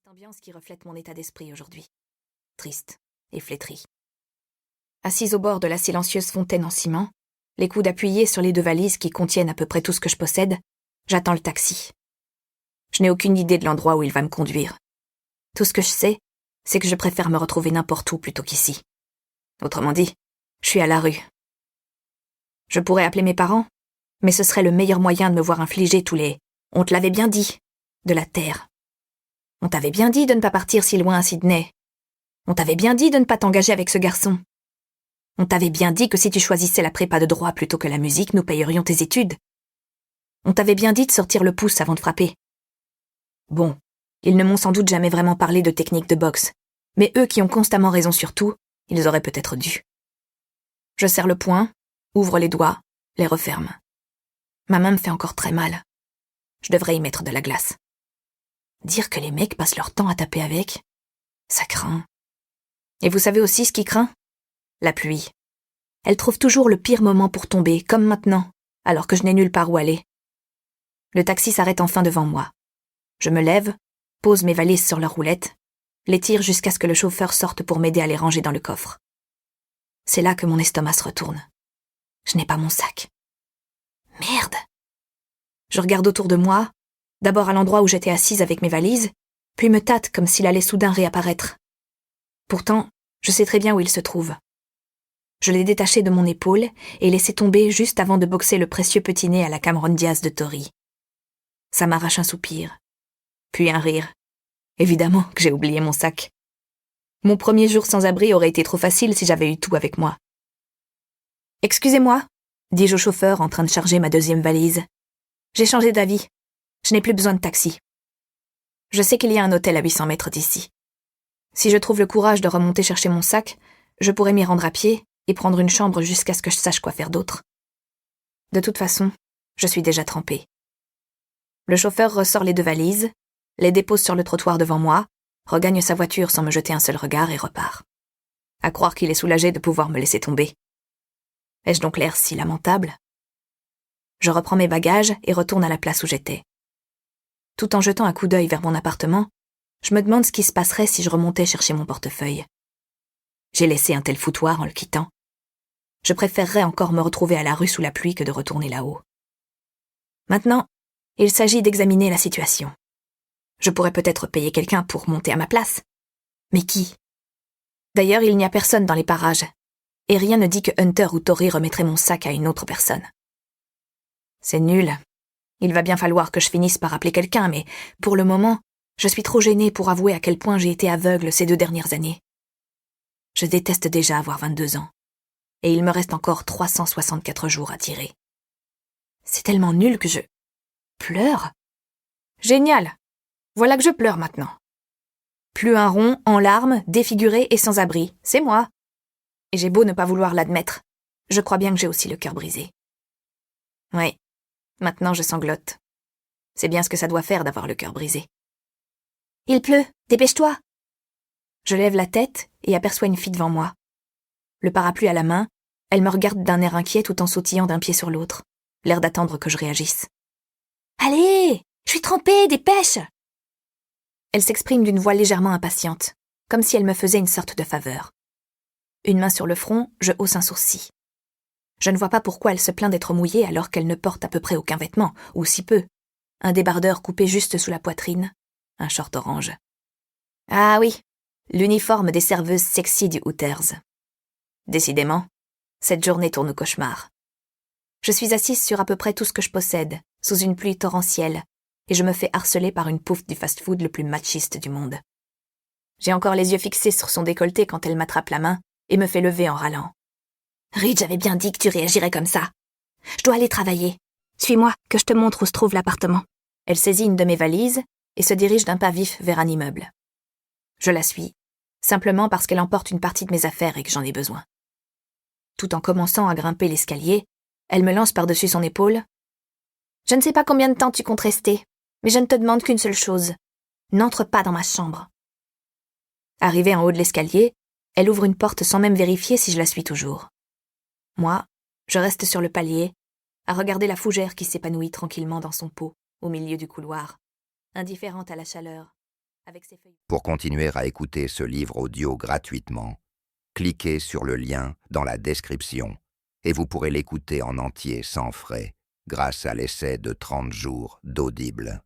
ambiance qui reflète mon état d'esprit aujourd'hui. Triste et flétrie. Assise au bord de la silencieuse fontaine en ciment, les coudes appuyés sur les 2 valises qui contiennent à peu près tout ce que je possède, j'attends le taxi. Je n'ai aucune idée de l'endroit où il va me conduire. Tout ce que je sais, c'est que je préfère me retrouver n'importe où plutôt qu'ici. Autrement dit, je suis à la rue. Je pourrais appeler mes parents, mais ce serait le meilleur moyen de me voir infliger tous les « on te l'avait bien dit » de la terre. On t'avait bien dit de ne pas partir si loin à Sydney. On t'avait bien dit de ne pas t'engager avec ce garçon. On t'avait bien dit que si tu choisissais la prépa de droit plutôt que la musique, nous payerions tes études. On t'avait bien dit de sortir le pouce avant de frapper. Bon, ils ne m'ont sans doute jamais vraiment parlé de technique de boxe, mais eux qui ont constamment raison sur tout, ils auraient peut-être dû. Je serre le poing, ouvre les doigts, les referme. Ma main me fait encore très mal. Je devrais y mettre de la glace. Dire que les mecs passent leur temps à taper avec, ça craint. Et vous savez aussi ce qui craint ? La pluie. Elle trouve toujours le pire moment pour tomber, comme maintenant, alors que je n'ai nulle part où aller. Le taxi s'arrête enfin devant moi. Je me lève, pose mes valises sur leur roulette, les tire jusqu'à ce que le chauffeur sorte pour m'aider à les ranger dans le coffre. C'est là que mon estomac se retourne. Je n'ai pas mon sac. Merde! Je regarde autour de moi, d'abord à l'endroit où j'étais assise avec mes valises, puis me tâte comme s'il allait soudain réapparaître. Pourtant, je sais très bien où il se trouve. Je l'ai détaché de mon épaule et laissé tomber juste avant de boxer le précieux petit nez à la Cameron Diaz de Tori. Ça m'arrache un soupir, puis un rire. Évidemment que j'ai oublié mon sac. Mon premier jour sans abri aurait été trop facile si j'avais eu tout avec moi. « Excusez-moi », dis-je au chauffeur en train de charger ma 2e valise. « J'ai changé d'avis. Je n'ai plus besoin de taxi. Je sais qu'il y a un hôtel à 800 mètres d'ici. Si je trouve le courage de remonter chercher mon sac, je pourrais m'y rendre à pied et prendre une chambre jusqu'à ce que je sache quoi faire d'autre. De toute façon, je suis déjà trempée. » Le chauffeur ressort les 2 valises, les dépose sur le trottoir devant moi, regagne sa voiture sans me jeter un seul regard et repart. À croire qu'il est soulagé de pouvoir me laisser tomber. Ai-je donc l'air si lamentable ? Je reprends mes bagages et retourne à la place où j'étais. Tout en jetant un coup d'œil vers mon appartement, je me demande ce qui se passerait si je remontais chercher mon portefeuille. J'ai laissé un tel foutoir en le quittant. Je préférerais encore me retrouver à la rue sous la pluie que de retourner là-haut. Maintenant, il s'agit d'examiner la situation. Je pourrais peut-être payer quelqu'un pour monter à ma place. Mais qui ? D'ailleurs, il n'y a personne dans les parages, et rien ne dit que Hunter ou Tori remettraient mon sac à une autre personne. C'est nul. Il va bien falloir que je finisse par appeler quelqu'un, mais pour le moment, je suis trop gênée pour avouer à quel point j'ai été aveugle ces 2 dernières années. Je déteste déjà avoir 22 ans, et il me reste encore 364 jours à tirer. C'est tellement nul que je... pleure ? Génial ! Voilà que je pleure maintenant. Plus un rond, en larmes, défiguré et sans abri, c'est moi. Et j'ai beau ne pas vouloir l'admettre, je crois bien que j'ai aussi le cœur brisé. Oui, maintenant je sanglote. C'est bien ce que ça doit faire d'avoir le cœur brisé. Il pleut, dépêche-toi. Je lève la tête et aperçois une fille devant moi. Le parapluie à la main, elle me regarde d'un air inquiet tout en sautillant d'un pied sur l'autre, l'air d'attendre que je réagisse. Allez, je suis trempée, dépêche! Elle s'exprime d'une voix légèrement impatiente, comme si elle me faisait une sorte de faveur. Une main sur le front, je hausse un sourcil. Je ne vois pas pourquoi elle se plaint d'être mouillée alors qu'elle ne porte à peu près aucun vêtement, ou si peu. Un débardeur coupé juste sous la poitrine, un short orange. Ah oui, l'uniforme des serveuses sexy du Hooters. Décidément, cette journée tourne au cauchemar. Je suis assise sur à peu près tout ce que je possède, sous une pluie torrentielle, et je me fais harceler par une pouffe du fast-food le plus machiste du monde. J'ai encore les yeux fixés sur son décolleté quand elle m'attrape la main et me fait lever en râlant. « Reed, j'avais bien dit que tu réagirais comme ça. Je dois aller travailler. Suis-moi, que je te montre où se trouve l'appartement. » Elle saisit une de mes valises et se dirige d'un pas vif vers un immeuble. Je la suis, simplement parce qu'elle emporte une partie de mes affaires et que j'en ai besoin. Tout en commençant à grimper l'escalier, elle me lance par-dessus son épaule. « Je ne sais pas combien de temps tu comptes rester, mais je ne te demande qu'une seule chose. N'entre pas dans ma chambre. » Arrivée en haut de l'escalier, elle ouvre une porte sans même vérifier si je la suis toujours. Moi, je reste sur le palier, à regarder la fougère qui s'épanouit tranquillement dans son pot, au milieu du couloir, indifférente à la chaleur, avec ses feuilles. Pour continuer à écouter ce livre audio gratuitement, cliquez sur le lien dans la description et vous pourrez l'écouter en entier sans frais grâce à l'essai de 30 jours d'Audible.